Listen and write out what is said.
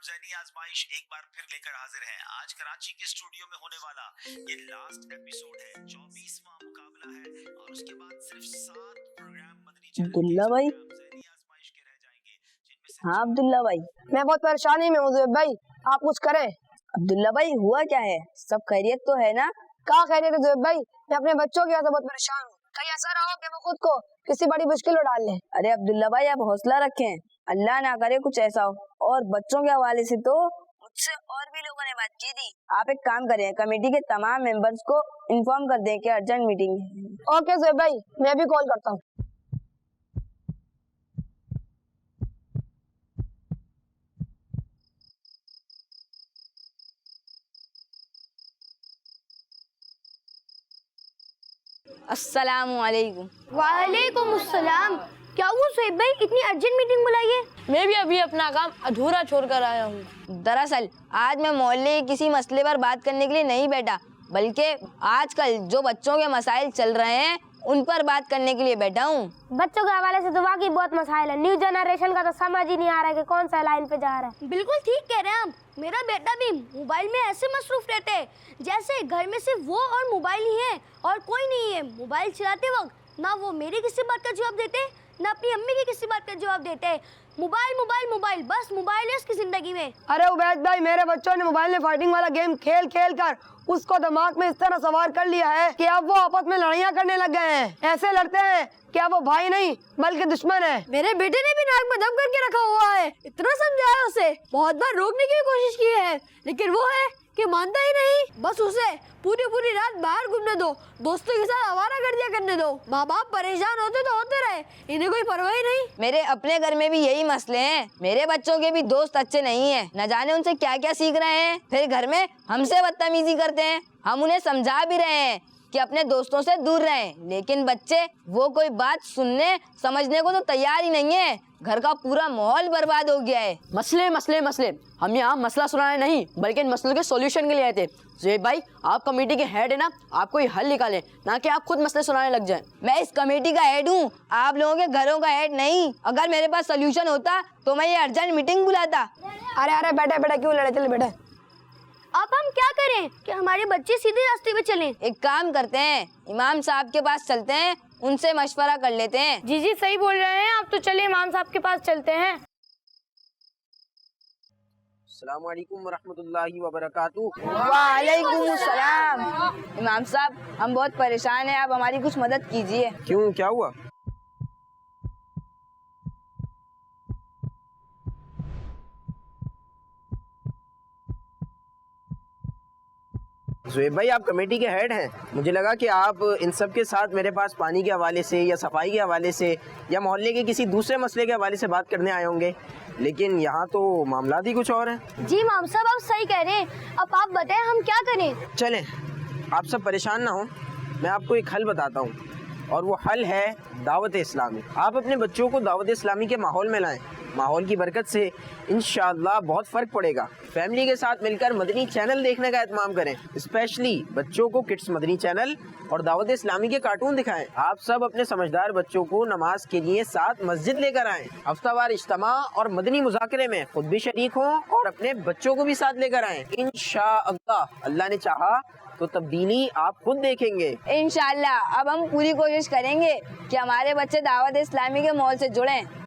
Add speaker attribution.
Speaker 1: जैनी आजमाइश एक बार फिर लेकर हाजिर हैं। आज कराची के स्टूडियो में होने वाला ये लास्ट एपिसोड है, 24वां मुकाबला है और उसके बाद सिर्फ 7 प्रोग्राम मदनी चैनल
Speaker 2: अब्दुल्ला भाई।
Speaker 1: जैनी आजमाइश के रह जाएंगे, जिनमें से
Speaker 2: हाँ अब्दुल्ला भाई,
Speaker 3: मैं बहुत परेशानी में हूँ ज़ुबैर भाई, आप कुछ करें।
Speaker 2: अब्दुल्ला भाई हुआ क्या है? सब खैरियत तो है ना?
Speaker 3: क्या खैरियत है ज़ुबैर भाई? मैं अपने बच्चों की वजह से बहुत परेशान हूँ। कहीं ऐसा ना हो कि वो खुद को किसी बड़ी मुश्किल में डाल लें।
Speaker 2: अरे अब्दुल्ला भाई, आप हौसला रखें, अल्लाह ना करे कुछ ऐसा हो। और बच्चों के हवाले से तो मुझसे और भी लोगों ने बात की थी। आप एक काम करें, कमेटी के तमाम मेंबर्स को इन्फॉर्म कर दें कि अर्जेंट मीटिंग है।
Speaker 3: ओके ज़ुबैर भाई, मैं भी कॉल करता हूँ।
Speaker 2: अस्सलामुअलैकुम।
Speaker 4: वालेकुम अस्सलाम। क्या हुआ सुहेब भाई, इतनी अर्जेंट मीटिंग बुलाई है?
Speaker 5: मैं भी अभी अपना काम अधूरा छोड़ कर आया हूँ।
Speaker 2: दरअसल आज मैं मोहल्ले के किसी मसले पर बात करने के लिए नहीं बैठा, बल्कि आजकल जो बच्चों के मसाइल चल रहे हैं उन पर बात करने के लिए बैठा हूँ।
Speaker 4: बच्चों के हवाले से तो वाकई बहुत मसाइल है। न्यू जनरेशन का तो समझ ही नहीं आ रहा है कि कौन सा लाइन पे जा रहा है। बिल्कुल ठीक कह रहे हैं आप। मेरा बेटा भी मोबाइल में ऐसे मसरूफ रहते हैं जैसे घर में सिर्फ वो और मोबाइल ही है और कोई नहीं है। मोबाइल चलाते वक्त ना वो मेरी किसी बात का जवाब देते, ना अपनी अम्मी की किसी बात का जवाब देते। मोबाइल मोबाइल मोबाइल, बस मोबाइल है उसकी जिंदगी में।
Speaker 3: अरे उबैद भाई, मेरे बच्चों ने मोबाइल में फाइटिंग वाला गेम खेल खेल कर उसको दिमाग में इस तरह सवार कर लिया है कि अब वो आपस में लड़ाइयाँ करने लग गए हैं। ऐसे लड़ते हैं कि अब वो भाई नहीं बल्कि दुश्मन है।
Speaker 5: मेरे बेटे ने भी नाक में दम करके रखा हुआ है। इतना समझाया उसे, बहुत बार रोकने की भी कोशिश की है, लेकिन वो है कि मानता ही नहीं। बस उसे पूरी पूरी रात बाहर घूमने दो, दोस्तों के साथ आवारागर्दियां करने दो। माँ बाप परेशान होते तो होते रहे, इन्हें कोई परवाह ही नहीं।
Speaker 2: मेरे अपने घर में भी यही मसले हैं। मेरे बच्चों के भी दोस्त अच्छे नहीं हैं, न जाने उनसे क्या क्या सीख रहे हैं। फिर घर में हमसे बदतमीजी करते हैं। हम उन्हें समझा भी रहे हैं कि अपने दोस्तों से दूर रहें, लेकिन बच्चे वो कोई बात सुनने समझने को तो तैयार ही नहीं है। घर का पूरा माहौल बर्बाद हो गया है।
Speaker 5: मसले मसले मसले, हम यहाँ मसला सुनाने नहीं बल्कि इन मसलों के सॉल्यूशन के लिए आए थे। ज़ुहैब भाई, आप कमेटी के हेड है ना, आप कोई हल निकालें, ना कि आप खुद मसले सुनाने लग जाएं।
Speaker 2: मैं इस कमेटी का हेड हूँ, आप लोगों के घरों का हेड नहीं। अगर मेरे पास सोल्यूशन होता तो मैं ये अर्जेंट मीटिंग बुलाता।
Speaker 3: अरे अरे बेटा बेटा क्यों लड़े, चले बेटा।
Speaker 4: अब हम क्या करें कि हमारे बच्चे सीधे रास्ते पे चलें?
Speaker 2: एक काम करते हैं, इमाम साहब के पास चलते हैं, उनसे मशवरा कर लेते हैं।
Speaker 4: जी जी सही बोल रहे हैं आप, तो चलिए इमाम साहब के पास चलते हैं।
Speaker 6: अस्सलाम वालेकुम वरहमतुल्लाहि वबरकातुहू।
Speaker 2: वालेकुम सलाम। इमाम साहब, हम बहुत परेशान हैं, आप हमारी कुछ मदद कीजिए।
Speaker 6: क्यों, क्या हुआ? ज़ुहैब भाई, आप कमेटी के हेड हैं। मुझे लगा कि आप इन सब के साथ मेरे पास पानी के हवाले से या सफाई के हवाले से या मोहल्ले के किसी दूसरे मसले के हवाले से बात करने आए होंगे, लेकिन यहाँ तो मामला ही कुछ और है।
Speaker 4: जी इमाम साहब, आप सही कह रहे हैं। अब आप बताएं हम क्या करें?
Speaker 6: चलें, आप सब परेशान ना हो, मैं आपको एक हल बताता हूँ, और वो हल है दावत इस्लामी। आप अपने बच्चों को दावत इस्लामी के माहौल में लाएं। माहौल की बरकत से इंशाअल्लाह बहुत फ़र्क पड़ेगा। फैमिली के साथ मिलकर मदनी चैनल देखने का एहतमाम करें, स्पेशली बच्चों को किड्स मदनी चैनल और दावत इस्लामी के कार्टून दिखाएं। आप सब अपने समझदार बच्चों को नमाज के लिए साथ मस्जिद लेकर आएं। हफ्तावार इज्तिमा और मदनी मुज़ाकरे में खुद भी शरीक हों और अपने बच्चों को भी साथ लेकर आएं। इंशाअल्लाह अल्लाह ने चाहा तो तब्दीली आप खुद देखेंगे।
Speaker 2: इंशाअल्लाह अब हम पूरी कोशिश करेंगे कि हमारे बच्चे दावत इस्लामी के माहौल से जुड़ें।